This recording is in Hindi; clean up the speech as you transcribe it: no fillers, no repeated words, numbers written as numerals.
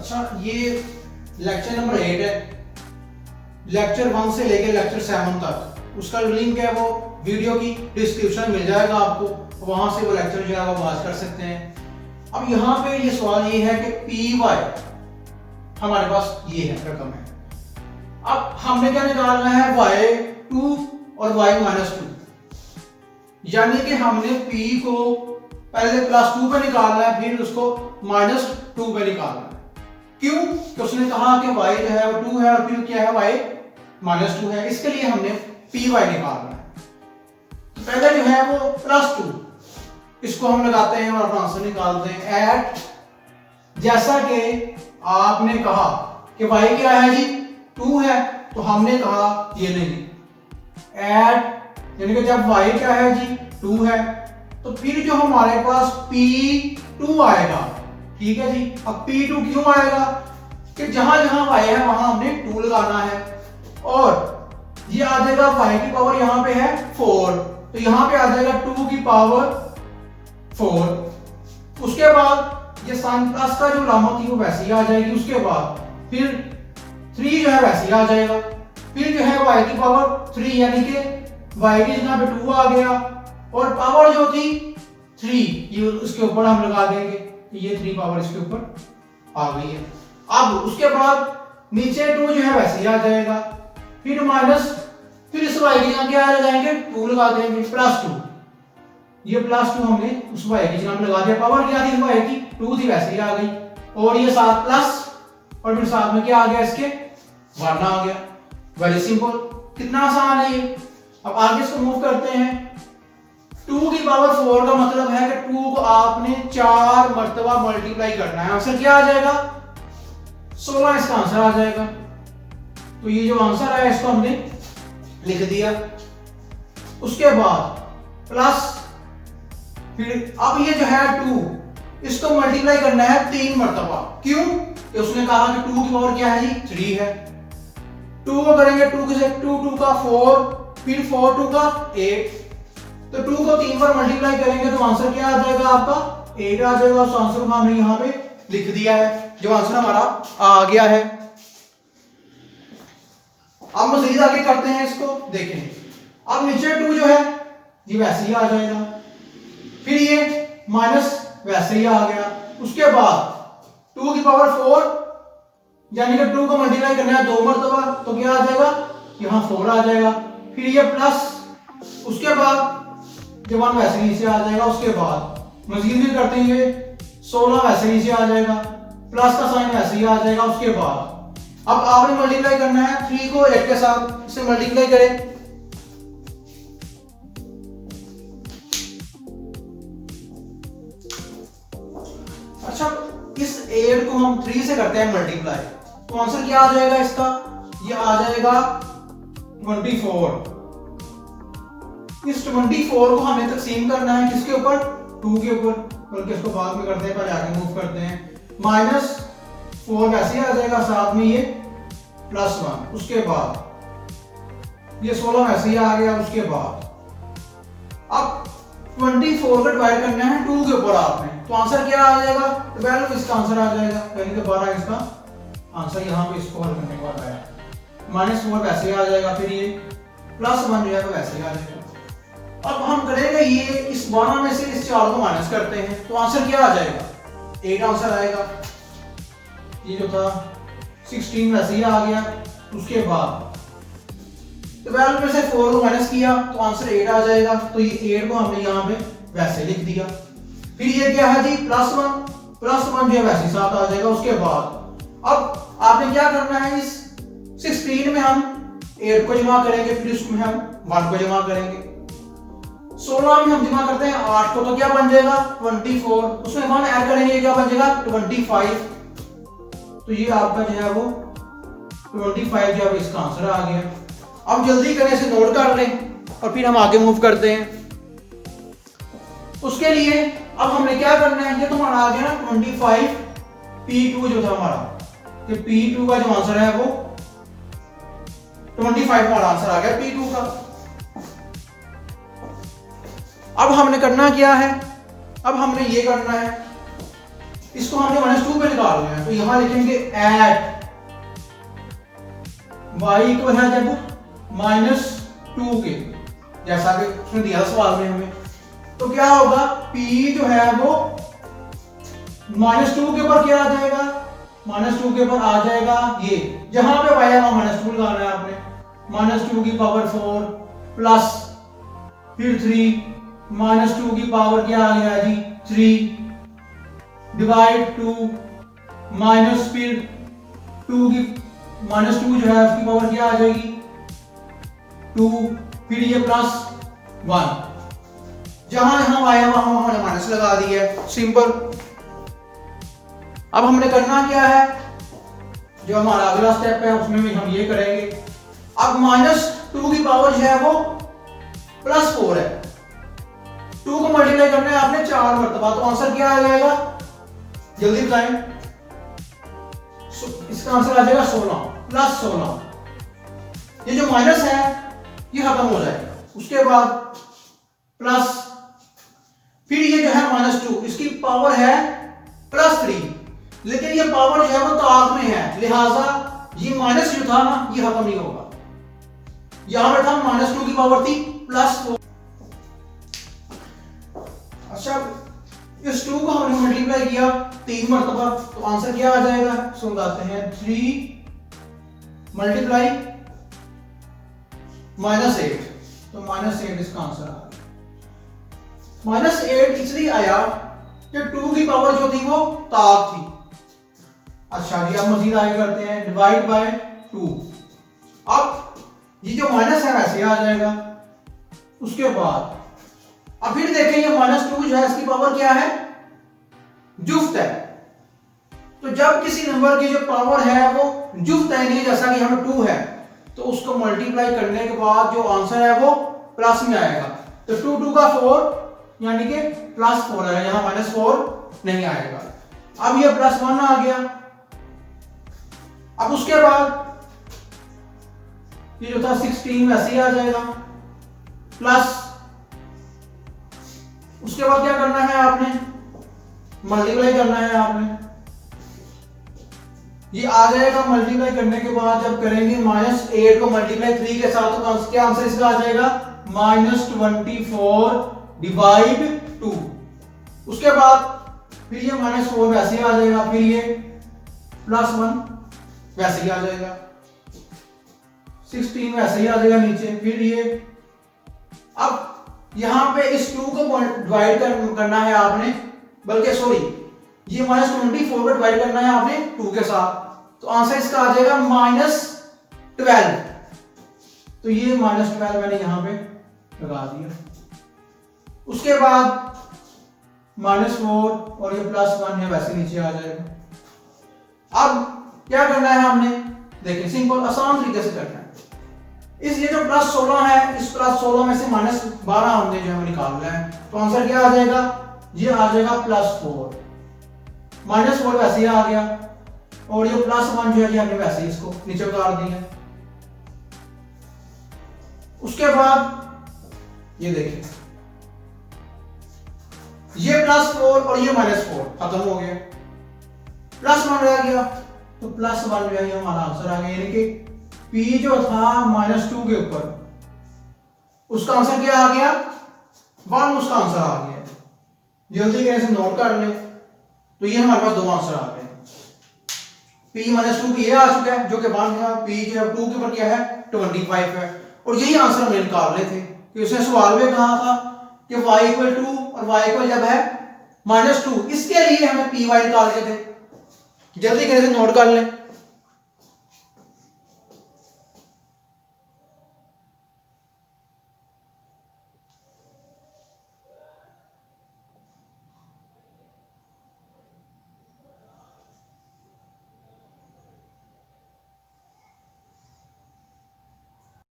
अच्छा, ये लेक्चर नंबर 8 है। लेक्चर 1 से लेकर लेक्चर 7 तक उसका लिंक है वो वीडियो की डिस्क्रिप्शन मिल जाएगा आपको, वहां से वो लेक्चर जो है वो वॉच कर सकते हैं। अब यहाँ पे ये सवाल ये है कि पी वाई हमारे पास ये है रकम है। अब हमने क्या निकालना है, y2 और y-2, यानी कि हमने p को पहले +2 पे निकालना है, फिर उसको -2 पे निकालना है। क्यों? तो उसने कहा कि y जो है वो 2 है और फिर क्या है y-2 है, इसके लिए हमने py निकालना है। तो पहले जो है वो +2 इसको हम लगाते हैं और आंसर निकालते हैं। एट, जैसा कि आपने कहा कि y क्या है जी 2 है, तो हमने कहा ये नहीं, एट यानी कि जब y क्या है जी 2 है, तो फिर जो हमारे पास p2 आएगा, ठीक है जी। अब p2 क्यों आएगा कि जहां जहां y है वहां हमने 2 लगाना है, और ये आ जाएगा y की पावर यहां पे है 4, तो यहां पे आ जाएगा 2 की पावर 4। उसके बाद ये साइन प्लस का जो लामा थी वो वैसे ही आ जाएगी, उसके बाद फिर 3 जो है वैसे ही आ जाएगा, फिर जो है y की पावर 3 यानी कि y की जगह पे 2 आ गया, और पावर जो थी 3 ये उसके ऊपर हम लगा देंगे, ये 3 पावर इसके ऊपर आ गई है। अब उसके बाद नीचे 2 जो है वैसे ही आ जाएगा, फिर माइनस, फिर इस y की जगह क्या लगाएंगे 2 लगा देंगे, +2, ये +2 हमने उस y की जगह लगा दिया, पावर क्या थी y की 2 थी वैसे ही आ गई, और ये साथ प्लस और फिर साथ में क्या आ गया इसके 1 आ गया। वेरी सिंपल, कितना आसान है ये। अब आगे इसको मूव करते हैं। 2 की पावर 4 का मतलब है कि 2 को आपने 4 मर्तबा मल्टीप्लाई करना है, आंसर क्या आ जाएगा 16, इसका आंसर आ जाएगा। तो ये जो आंसर है इसको हमने लिख दिया। उसके बाद प्लस, फिर अब ये जो है 2 इसको मल्टीप्लाई करना है 3 मर्तबा। क्यों? कि उसने कहा कि 2 की पावर क्या है जी 3 है। 2 को करेंगे 2 से 2 का 4, फिर 4 2 का 8, तो 2 को 3 बार मल्टीप्लाई करेंगे तो आंसर क्या आ जाएगा आपका 8 आ जाएगा। उस आंसर को हमने यहाँ पे लिख दिया है, जो आंसर हमारा आ गया है। अब मजीद आगे करते हैं इसको, देखें। अब नीचे 2 जो है ये वैसे ही आ जाएगा, फिर ये माइनस वैसे ही आ गया। उसके बाद 2 की पावर 4 यानी कि 2 को मल्टीप्लाई करना है 2 मरतबा, तो क्या आ जाएगा यहाँ 4 आ जाएगा, फिर ये प्लस, उसके बाद जब 1 वैसे नीचे आ जाएगा। उसके बाद मजीद भी करते हैं, ये 16 वैसे नीचे आ जाएगा, प्लस का साइन वैसे ही आ जाएगा। उसके बाद अब आपने मल्टीप्लाई करना है 3 को 8 के साथ, इसे मल्टीप्लाई करें। अच्छा, इस 8 को हम 3 से करते हैं मल्टीप्लाई, तो आंसर क्या आ जाएगा इसका, ये आ जाएगा 24। इस 24 को हमें तकसीम करना है किसके ऊपर 2 के ऊपर, बल्कि इसको बाद में करते हैं, पहले आगे मूव करते हैं। -4 वैसे ही आ जाएगा, साथ में ये +1, उसके बाद ये 16 वैसे ही आ गया। उसके बाद अब 24 को डिवाइड करना है 2 के ऊपर आपने, तो आंसर क्या आ जाएगा 12, इसका आंसर आ जाएगा, यानी कि 12 इसका आंसर यहाँ पे इसको हल करने के बाद आया। -4 वैसे ही आ जाएगा, फिर ये +1 जो है वो वैसे ही आ जाएगा। अब हम करेंगे ये इस 12 में से इस 4 को माइनस करते हैं, तो आंसर क्या आ जाएगा 8 आंसर आएगा। ये जो था 16 वैसे ही आ गया। उसके बाद 12 में से 4 को माइनस किया तो आंसर 8 आ जाएगा, तो ये 8 को हमने यहाँ पे वैसे लिख दिया। फिर ये क्या है जी +1 जो है वैसे ही साथ आ जाएगा। उसके बाद अब आपने क्या करना है, इस 16 में हम 8 को जमा करेंगे, फिर इसमें हम 1 को जमा करेंगे। 16 में हम जमा करते हैं 8 को, तो क्या बन जाएगा 24, उसमें 1 ऐड करेंगे क्या बन जाएगा 25, तो ये आपका जो है वो 25 जो है इसका आंसर आ गया। अब जल्दी करें, इसे नोट कर लें और फिर हम आगे मूव करते हैं। उसके लिए अब हमने क्या करना है, ये तो हमारा आ गया ना 25, P2 जो था हमारा, कि P2 का जो आंसर है वो 25 हमारा आंसर आ गया P2 का। अब हमने करना क्या है, अब हमने ये करना है इसको हमने -2 पे निकालना है, तो यहां लिखेंगे एट y इक्वल है जब -2 के, जैसा कि उसने दिया सवाल में हमें, तो क्या होगा p जो है वो -2 के ऊपर क्या आ जाएगा, -2 के ऊपर आ जाएगा ये, जहां पे y है वहां -2 लगाना है आपने, -2 की पावर 4 प्लस फिर 3 -2 की पावर क्या आ गया जी 3 डिवाइड 2 माइनस फिर 2 की -2 जो है उसकी पावर क्या आ जाएगी 2, फिर ये प्लस 1, जहां यहां आया वहां हमने माइनस लगा दिया है, सिंपल। अब हमने करना क्या है, जो हमारा अगला स्टेप है उसमें भी हम ये करेंगे। अब -2 की पावर जो है वो +4 है, 2 को मल्टीप्लाई करना है आपने 4 मरतबा, तो आंसर क्या आ जाएगा जल्दी बताएं। इसका आंसर आ जाएगा 16 +16। ये जो माइनस है ये खत्म हो जाएगा, उसके बाद प्लस, फिर ये जो है -2 इसकी पावर है +3, लेकिन ये पावर जो है वो ताक में है, लिहाजा ये माइनस जो था ना ये खत्म नहीं होगा, यहां पे था -2 की पावर थी +4। अच्छा, इस 2 को हमने मल्टीप्लाई किया 3 मरतबा, तो आंसर क्या आ जाएगा सुनते हैं, 3 मल्टीप्लाई -8, तो -8 इसका आंसर आ गया। -8 इसलिए आया कि 2 की पावर जो थी वो ताक थी। अच्छा जी, अब मजीद आगे करते हैं, डिवाइड बाय 2, अब ये जो माइनस है वैसे आ जाएगा, उसके बाद अब फिर देखें ये -2 जो है इसकी पावर क्या है जुफ्त है, तो जब किसी नंबर की जो पावर है वो जुफ्त है नहीं, जैसा कि हमें 2 है, तो उसको मल्टीप्लाई करने के बाद जो आंसर है वो प्लस में आएगा, तो 2 2 का 4 यानी कि +4 आएगा, यहां -4 नहीं आएगा। अब ये +1 आ गया, अब उसके बाद ये जो था 16 वैसे ही आ जाएगा, प्लस उसके बाद क्या करना है आपने, मल्टीप्लाई करना है आपने, ये आ जाएगा। मल्टीप्लाई करने के बाद जब करेंगे -8 को मल्टीप्लाई 3 के साथ, तो क्या आंसर इसका आ जाएगा -24 डिवाइड 2, उसके बाद फिर ये -4 वैसे ही आ जाएगा, फिर ये +1 वैसे ही आ जाएगा, 16 वैसे ही आ जाएगा नीचे, फिर ये, अब यहां पे इस 2 को डिवाइड करना है आपने, बल्कि सॉरी ये -24 को डिवाइड करना है आपने 2 के साथ, तो आंसर इसका आ जाएगा -12, तो ये -12 मैंने यहां पे लगा दिया, उसके बाद -4 और ये +1 है वैसे नीचे आ जाएगा। अब क्या करना है हमने, देखिए सिंपल आसान तरीके से करना है, इस ये जो +16 है, इस +16 में से -12 हमने जो है निकालना है, तो आंसर क्या आ जाएगा, ये आ जाएगा +4, -4 वैसे ही आ गया, और ये +1 जो है हमने वैसे ही इसको नीचे उतार दिया। उसके बाद ये देखिए ये +4 और ये -4 खत्म हो गया, +1 रह गया, तो +1 जो है हमारा आंसर आ गया, यानी कि P जो था -2 के ऊपर उसका आंसर क्या आ गया 1, उसका आंसर आ गया। जल्दी कैसे नोट कर ले, तो ये हमारे पास 2 आंसर आ गए, P -2 ये आ चुका है जो कि 1 है, P जो है 2 के ऊपर क्या है 25 है, और यही आंसर हमने निकाल रहे थे कि उसने सवाल में कहा था कि y = 2 और y इक्वल जब है -2, इसके लिए हमें py निकाल के थे। जल्दी कैसे नोट कर लें,